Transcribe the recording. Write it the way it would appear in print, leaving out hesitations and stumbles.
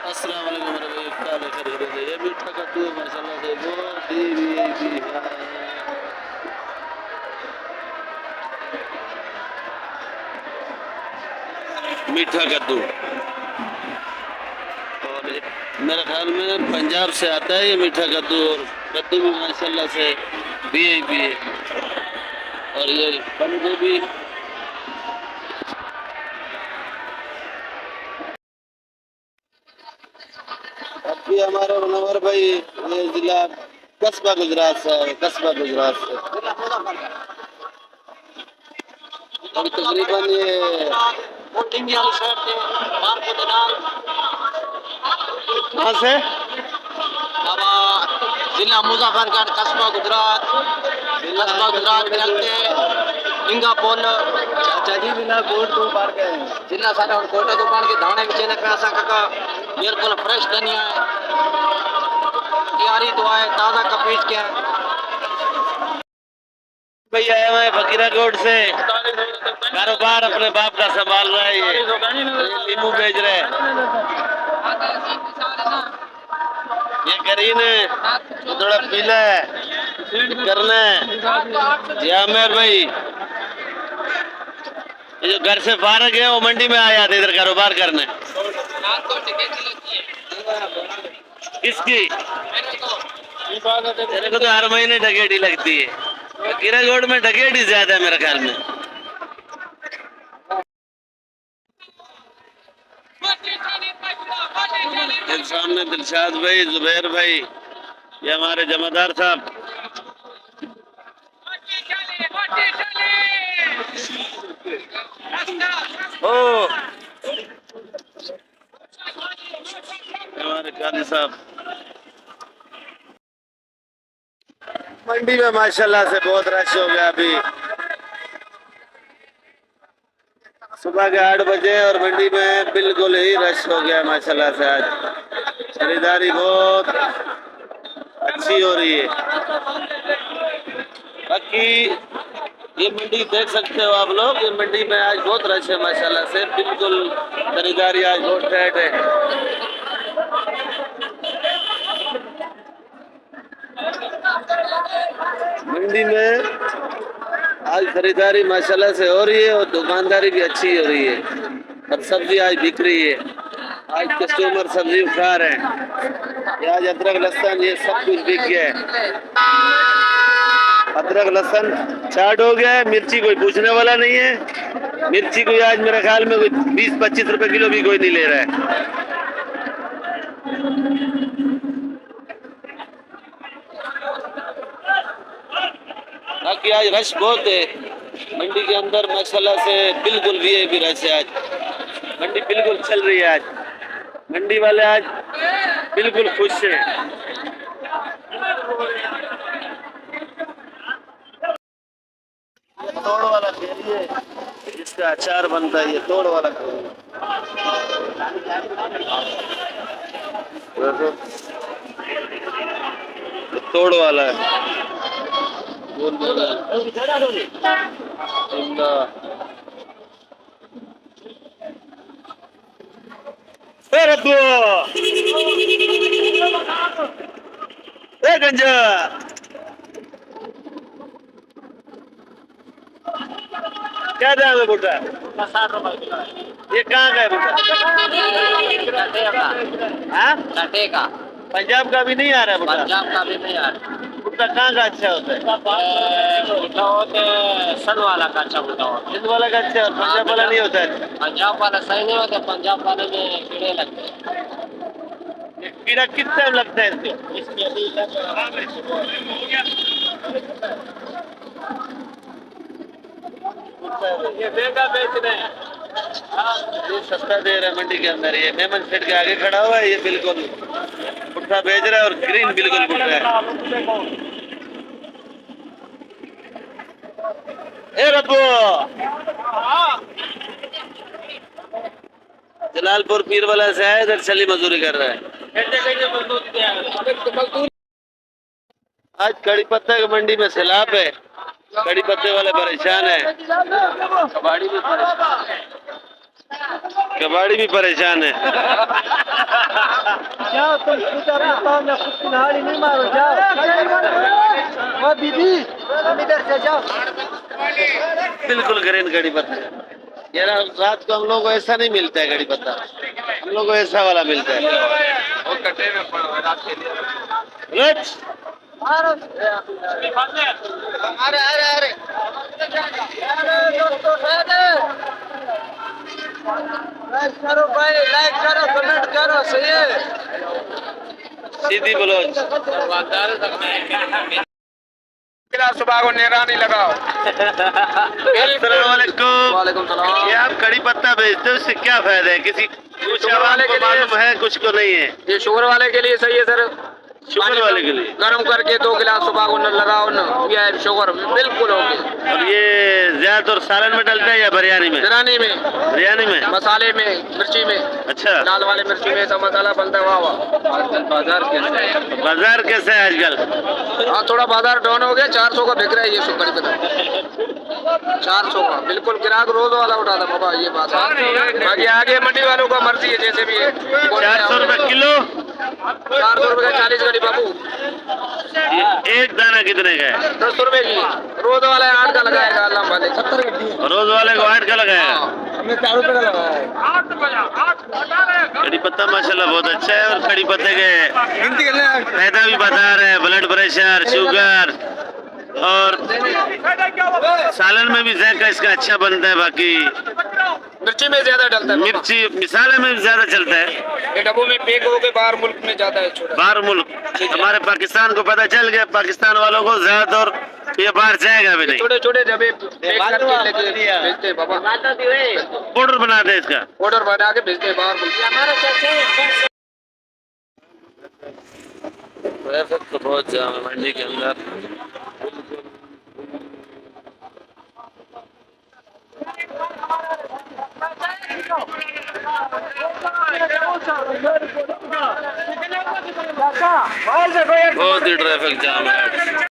अस्सलाम वालेकुम मेरे भाई, क्या लेकर खरीदे थे? ये मीठा कद्दू है माशाल्लाह से, बहुत ही वीआईपी है। मीठा कद्दू, और मेरे ख्याल में पंजाब से आता है ये मीठा कद्दू। और कद्दू भी माशाल्लाह से वीआईपी है। और ये बंद गोभी, अब भी हमारे मनोहर भाई ये जिला कस्बा गुजरात से है, कस्बा गुजरात से। और तकरीबन ये कहाँ से? जिला मुजफ्फरगढ़, कस्बा गुजरात, कस्बा गुजरात में लगते इंगा पोल बिना गोट तो पार गए जिला सारे और कोटा तो पान के धाने में चेने पैसा का बिल्कुल फ्रेश धनिया है, तैयारी तो आए ताजा कपीज के है। भाई आए हुए फकीरा कोट से, कारोबार अपने बाप का संभाल रहा है। ये नींबू बेच रहे हैं, ये करीन है, ये थोड़ा पीला है, करना है। जी आमिर भाई, ये जो घर से फारग है वो मंडी में आ जाते इधर कारोबार करने। किसकी? मेरे को तो हर महीने डकेटी लगती है। फकीरा कोट में डकेटी ज्यादा है मेरे ख्याल में। एक सामने दिलशाद भाई, जुबैर भाई, ये हमारे जमादार साहब। ओ हमारे काली साहब। मंडी में माशाल्लाह से बहुत रश हो गया अभी सुबह के 8 बजे, और मंडी में बिल्कुल ही रश हो गया माशाल्लाह से। आज खरीदारी बहुत अच्छी हो रही है। बाकी ये मंडी देख सकते हो आप लोग, ये मंडी में आज बहुत रश है माशाल्लाह से, बिल्कुल खरीदारी आज बहुत टाइट है। मंडी में आज खरीदारी माशाल्लाह से हो रही है और दुकानदारी भी अच्छी हो रही है, और सब्जी आज बिक रही है। आज कस्टमर सब्जी उठा रहे हैं। ये आज अदरक लहसुन ये सब कुछ बिक गया है। अदरक लहसुन चाट हो गया है, मिर्ची कोई पूछने वाला नहीं है। मिर्ची कोई आज मेरे ख्याल में कोई 20-25 रुपए किलो भी कोई नहीं ले रहा है। बाकी आज रश बहुत है मंडी के अंदर माशाल्लाह से, बिल्कुल वीआईपी रश है। आज मंडी बिल्कुल चल रही है। आज मंडी वाले आज बिल्कुल खुश हैं। तोड़ वाला खेली है जिसका अचार बनता है, ये तोड़ वाला खेली। तोड़ वाला है। गंजा क्या दाम है बेटा? 60 रुपए किलो। ये कहाँ का है बेटा? हाँ? कटे का। पंजाब का भी नहीं आ रहा है बेटा? पंजाब का भी नहीं आ रहा। भुट्टा कहाँ का अच्छा होता है? भुट्टा होते सन वाला का अच्छा भुट्टा होता है। हिंद वाला का अच्छा, और पंजाब वाला नहीं होता है? पंजाब वाला सही नहीं होता, पंजाब वाले में कीड़े लगते हैं। ये कीड़ा किस टाइम लगता है इसके? इसकी अभी ये महंगा बेच रहे हैं। ये सस्ता दे रहा है मंडी के अंदर। ये मेमन सेठ के आगे खड़ा हुआ है, ये बिल्कुल भुट्टा बेच रहा है, और ग्रीन बिल्कुल भुट्टा है। ए रब्बो, जलालपुर पीर वाला से है, इधर चली मजदूरी कर रहा है। आज कड़ी पत्ता की मंडी में सैलाब है, कड़ी पत्ते वाले परेशान है, कबाड़ी भी परेशान है। जाओ तुम खुद अपने पाँव में खुद कुल्हाड़ी नहीं मारो, जाओ। ओ बीबी, तुम इधर से जाओ। बिल्कुल ग्रीन कड़ी पत्ता। ये रात को हम लोग को ऐसा नहीं मिलता है कड़ी पत्ता, हम लोग को ऐसा वाला मिलता है। लच। अरे अरे अरे लाइक करो भाई, लाइक करो, कमेंट करो, सही है। सीधी बलोच। सुबह को निगरानी लगाओ। अस्सलामुअलैकुम। वालेकुम सलाम। ये आप कड़ी पत्ता बेचते हो, इससे क्या फायदा है? कुछ शुगर आवाम वाले को के लिए- मालूम है, कुछ को नहीं है। ये शुगर वाले के लिए सही है सर। शुगर वाले के लिए। गर्म करके 2 गिलास सुबह को न लगाओ न, ये है शुगर बिल्कुल होगी। और ये ज्यादातर सालन में डलता है या बिरयानी में? बिरयानी में, बिरयानी में। मसाले में, मिर्ची में, अच्छा, लाल वाले मिर्ची में सब मसाला बनता है। वाह वाह। बाजार कैसे है आजकल? हाँ थोड़ा बाजार डाउन हो गया, 400 का बिक रहा है ये सुपारी पता। 400 का बिल्कुल, ग्राहक रोज वाला उठा था बाबा, ये बात है। बाकी आगे मंडी वालों का मर्जी है, जैसे भी है। 400 रुपए किलो। 400 रुपए का 40 गड़ी बाबू। ये एक दाना कितने का है? 10 रुपए की रोज वाला 8 का लगाएगा अल्लाह वाले। 70 गड्डी रोज वाले को 8 का लगाया। हमने 4 रुपए का लगाया है। कड़ी पत्ता माशाल्लाह बहुत अच्छा है। और कड़ी पत्ते के गिनती करने फायदा भी बता रहे हैं, ब्लड प्रेशर, शुगर, और सालन में भी जायका इसका अच्छा बनता है। बाकी मिर्ची में ज्यादा डलता है बाबा। मिर्ची मिसाले में भी ज्यादा चलता है। ये डब्बों में पैक हो के बाहर मुल्क में जाता है छोटा। बाहर मुल्क, हमारे पाकिस्तान को पता चल गया, पाकिस्तान वालों को ज्यादातर ये बाहर जाएगा भी नहीं। छोटे छोटे डब्बे पैक करके लेके भेजते हैं बाबा। पाउडर बना दे इसका। ऑर्डर बना के भेजते हैं बाहर मुल्क। ट्रैफिक तो बहुत जाम है मंडी के अंदर। बहुत ही ट्रैफिक जाम है।